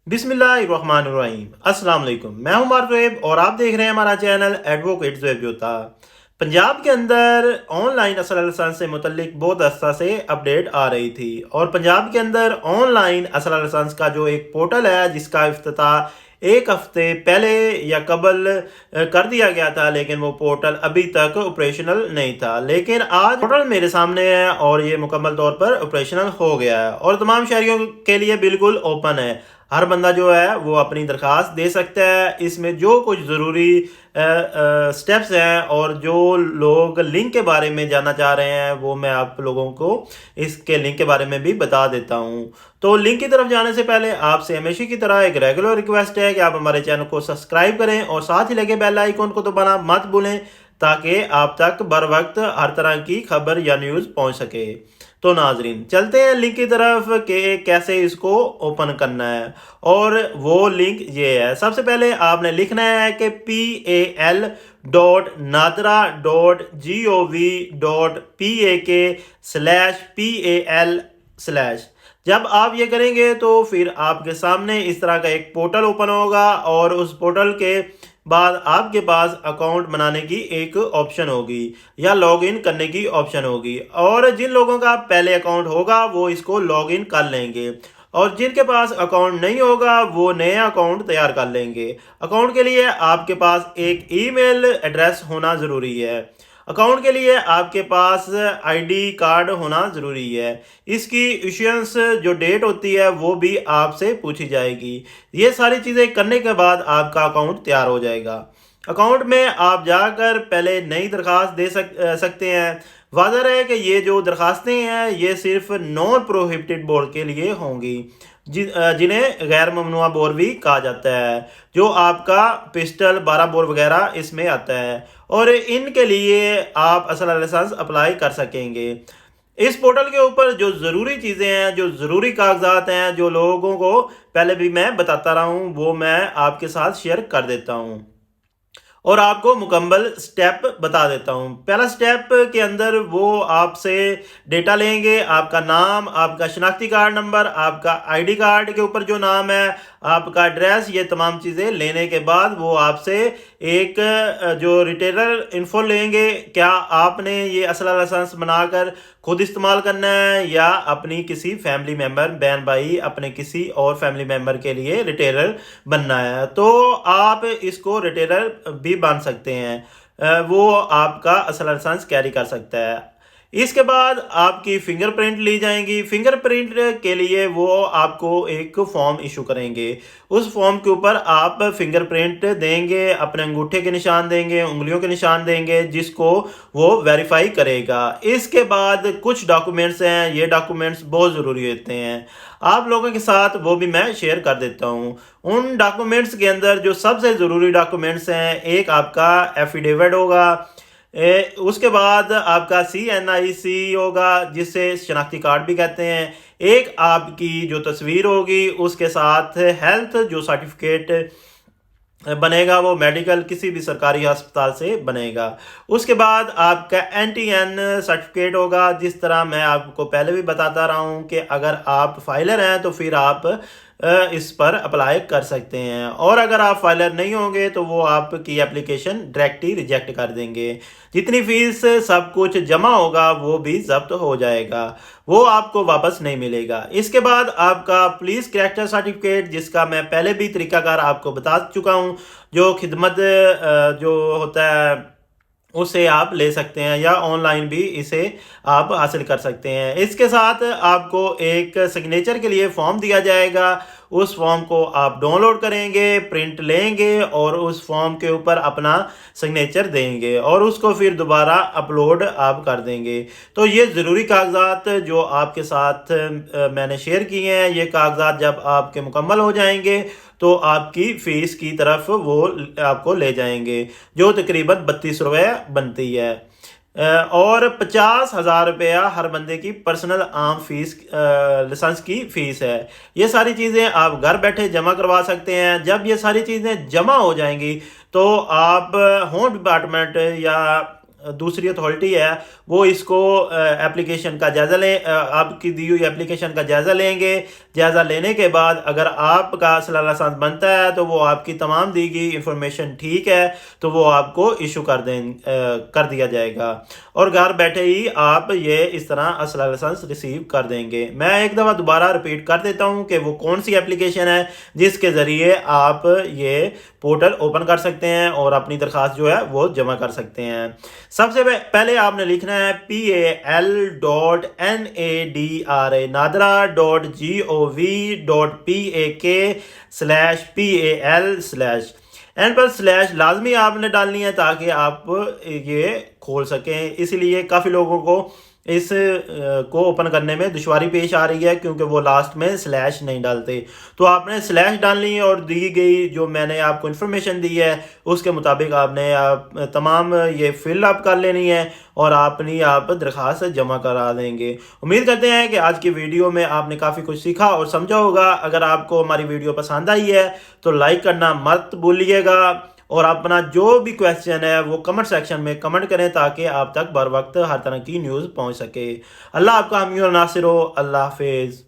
बिस्मिल्लाहिर्रहमानिर्रहीम। अस्सलाम वालेकुम। मैं हूं मारज़ेब और आप देख रहे हैं हमारा चैनल एडवोकेट ज़ोएब जोता। पंजाब के अंदर ऑनलाइन असल लाइसेंस से मुतल्लिक बहुत अरसा से अपडेट आ रही थी और पंजाब के अंदर ऑनलाइन असल लाइसेंस का जो एक पोर्टल है जिसका इफ्तिताह एक हफ्ते पहले या कबल कर दिया गया था, लेकिन वो पोर्टल अभी तक ऑपरेशनल नहीं था। लेकिन आज पोर्टल मेरे सामने है और ये मुकम्मल तौर पर ऑपरेशनल हो गया है और तमाम शहरियों के लिए बिल्कुल ओपन है। हर बंदा जो है वो अपनी दरख्वास्त दे सकता है। इसमें जो कुछ ज़रूरी स्टेप्स हैं और जो लोग लिंक के बारे में जानना चाह रहे हैं वो मैं आप लोगों को इसके लिंक के बारे में भी बता देता हूं। तो लिंक की तरफ जाने से पहले आपसे हमेशा की तरह एक रेगुलर रिक्वेस्ट है कि आप हमारे चैनल को सब्सक्राइब करें और साथ ही लगे बेल आइकन को दबाना मत भूलें ताकि आप तक बर वक्त हर तरह की खबर या न्यूज़ पहुंच सके। तो नाजरीन चलते हैं लिंक की तरफ कि कैसे इसको ओपन करना है। और वो लिंक ये है। सबसे पहले आपने लिखना है कि pal.nadra.gov.pak/pal/। जब आप ये करेंगे तो फिर आपके सामने इस तरह का एक पोर्टल ओपन होगा और उस पोर्टल के बाद आपके पास अकाउंट बनाने की एक ऑप्शन होगी या लॉग इन करने की ऑप्शन होगी। और जिन लोगों का पहले अकाउंट होगा वो इसको लॉग इन कर लेंगे और जिनके पास अकाउंट नहीं होगा वो नया अकाउंट तैयार कर लेंगे। अकाउंट के लिए आपके पास एक ईमेल एड्रेस होना ज़रूरी है। अकाउंट के लिए आपके पास आईडी कार्ड होना ज़रूरी है। इसकी इशुएंस जो डेट होती है वो भी आपसे पूछी जाएगी। ये सारी चीज़ें करने के बाद आपका अकाउंट तैयार हो जाएगा। अकाउंट में आप जाकर पहले नई दरख्वास्त दे सकते हैं। वाज़ह है कि ये जो दरख्वास्तें हैं ये सिर्फ नॉन प्रोहिबिटेड बोर्ड के लिए होंगी जिन्हें गैर ममनुआ बोर भी कहा जाता है, जो आपका पिस्टल 12 बोर वगैरह इसमें आता है और इनके लिए आप असल लाइसेंस अप्लाई कर सकेंगे। इस पोर्टल के ऊपर जो ज़रूरी चीज़ें हैं, जो ज़रूरी कागजात हैं, जो लोगों को पहले भी मैं बताता रहा हूँ वो मैं आपके साथ शेयर कर देता हूँ और आपको मुकम्मल स्टेप बता देता हूँ। पहला स्टेप के अंदर वो आपसे डेटा लेंगे, आपका नाम, आपका शनाख्ती कार्ड नंबर, आपका आईडी कार्ड के ऊपर जो नाम है, आपका एड्रेस, ये तमाम चीज़ें लेने के बाद वो आपसे एक जो रिटेलर इन्फो लेंगे। क्या आपने ये असला लाइसेंस बनाकर खुद इस्तेमाल करना है या अपनी किसी फैमिली मेम्बर, बहन भाई, अपने किसी और फैमिली मेम्बर के लिए रिटेलर बनना है, तो आप इसको रिटेलर भी बन सकते हैं। वो आपका असल लाइसेंस कैरी कर सकता है। इसके बाद आपकी फिंगरप्रिंट ली जाएंगी। फिंगरप्रिंट के लिए वो आपको एक फॉर्म इशू करेंगे। उस फॉर्म के ऊपर आप फिंगरप्रिंट देंगे, अपने अंगूठे के निशान देंगे, उंगलियों के निशान देंगे, जिसको वो वेरीफाई करेगा। इसके बाद कुछ डॉक्यूमेंट्स हैं, ये डॉक्यूमेंट्स बहुत ज़रूरी होते हैं, आप लोगों के साथ वो भी मैं शेयर कर देता हूँ। उन डॉक्यूमेंट्स के अंदर जो सबसे ज़रूरी डॉक्यूमेंट्स हैं, एक आपका एफिडेविट होगा, उसके बाद आपका CNIC होगा जिसे शनाख्ती कार्ड भी कहते हैं, एक आपकी जो तस्वीर होगी, उसके साथ हेल्थ जो सर्टिफिकेट बनेगा वो मेडिकल किसी भी सरकारी अस्पताल से बनेगा। उसके बाद आपका NTN सर्टिफिकेट होगा। जिस तरह मैं आपको पहले भी बताता रहा हूँ कि अगर आप फाइलर हैं तो फिर आप इस पर अप्लाई कर सकते हैं और अगर आप फाइलर नहीं होंगे तो वो आपकी एप्लीकेशन डायरेक्ट ही रिजेक्ट कर देंगे। जितनी फीस सब कुछ जमा होगा वो भी जब्त हो जाएगा, वो आपको वापस नहीं मिलेगा। इसके बाद आपका पुलिस कैरेक्टर सर्टिफिकेट, जिसका मैं पहले भी तरीकाकार आपको बता चुका हूँ, जो खिदमत जो होता है उसे आप ले सकते हैं या ऑनलाइन भी इसे आप हासिल कर सकते हैं। इसके साथ आपको एक सिग्नेचर के लिए फॉर्म दिया जाएगा। उस फॉर्म को आप डाउनलोड करेंगे, प्रिंट लेंगे और उस फॉर्म के ऊपर अपना सिग्नेचर देंगे और उसको फिर दोबारा अपलोड आप कर देंगे। तो ये ज़रूरी कागजात जो आपके साथ मैंने शेयर किए हैं, ये कागजात जब आपके मुकम्मल हो जाएंगे तो आपकी फ़ीस की तरफ वो आपको ले जाएंगे, जो तकरीबन 32 रुपये बनती है और 50,000 रुपया हर बंदे की पर्सनल आम फीस लाइसेंस की फ़ीस है। ये सारी चीज़ें आप घर बैठे जमा करवा सकते हैं। जब ये सारी चीज़ें जमा हो जाएंगी तो आप होम डिपार्टमेंट या दूसरी अथॉरिटी है वो इसको एप्लीकेशन का जायज़ा लें, आपकी दी हुई एप्लीकेशन का जायज़ा लेंगे। जायज़ा लेने के बाद अगर आपका सलाह लाइसेंस बनता है तो वो आपकी तमाम दी गई इंफॉर्मेशन ठीक है तो वो आपको इशू कर दिया जाएगा और घर बैठे ही आप ये इस तरह असला लाइसेंस रिसीव कर देंगे। मैं एक दफ़ा दोबारा रिपीट कर देता हूँ कि वो कौन सी एप्लीकेशन है जिसके ज़रिए आप ये पोर्टल ओपन कर सकते हैं और अपनी दरख्वास्त जो है वो जमा कर सकते हैं। सबसे पहले आपने लिखना है PAL.NADRA.gov.PAK/PAL/ एंड पर स्लैश लाजमी आपने डालनी है ताकि आप ये खोल सकें। इसलिए काफ़ी लोगों को इस को ओपन करने में दुश्वारी पेश आ रही है क्योंकि वो लास्ट में स्लैश नहीं डालते। तो आपने स्लैश डालनी है और दी गई जो मैंने आपको इन्फॉर्मेशन दी है उसके मुताबिक आपने तमाम ये फिल अप कर लेनी है और आप दरख्वास्त जमा करा देंगे। उम्मीद करते हैं कि आज की वीडियो में आपने काफ़ी कुछ सीखा और समझा होगा। अगर आपको हमारी वीडियो पसंद आई है तो लाइक करना मत भूलिएगा और अपना जो भी क्वेश्चन है वो कमेंट सेक्शन में कमेंट करें ताकि आप तक बर वक्त हर तरह की न्यूज़ पहुंच सके। अल्लाह आपका हामी और नासिर हो। अल्लाह हाफिज़।